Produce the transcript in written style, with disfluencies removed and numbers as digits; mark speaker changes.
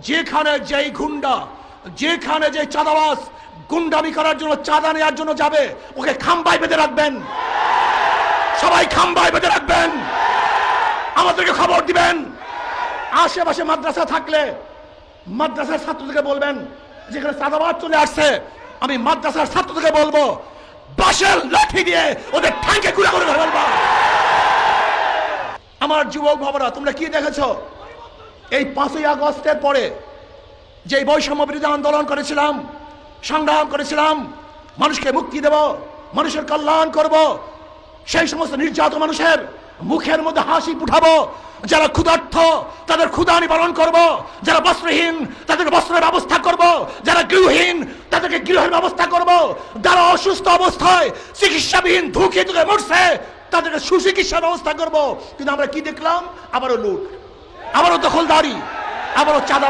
Speaker 1: যেখানে যেই গুন্ডা, যেখানে যে চাঁদাবাজ গুন্ডামি করার জন্য, চাঁদা নেওয়ার জন্য যাবে, ওকে খাম্বায় বেঁধে রাখবেন। সবাই খাম্বায় বেঁধে রাখবেন, আমাদেরকে খবর দিবেন। আশেপাশে মাদ্রাসা থাকলে মাদ্রাসার ছাত্রদেরকে বলবেন, যেখানে চাঁদাবাজ চলে আসছে, আমি মাদ্রাসার ছাত্রদেরকে বলবো বাঁশের লাঠি দিয়ে ওদের ঠ্যাঙ্কে গুঁড়া করে ফেলবা। আমার যুবক বাবারা, তোমরা কি দেখেছো এই 5ই আগস্টের পরে যে বৈষম্য বিরোধী আন্দোলন করেছিলাম, সংগ্রাম করেছিলাম, মানুষকে মুক্তি দেব, মানুষের কল্যাণ করব, সেই সমস্ত নির্যাতিত মানুষের মুখের মধ্যে হাসি ফুটাবো। যারা ক্ষুধার্ত তাদের ক্ষুধা নিবারণ করব, যারা বস্ত্রহীন তাদেরকে বস্ত্রের ব্যবস্থা করব, যারা গৃহহীন তাদেরকে গৃহের ব্যবস্থা করব, যারা অসুস্থ অবস্থায় চিকিৎসাবিহীন ধুকে ধুকে মরছে তাদেরকে সুচিকিৎসার ব্যবস্থা করব। কিন্তু আমরা কি দেখলাম? আবারও লুট, আবারও দখলদারি, আবারও চাঁদা।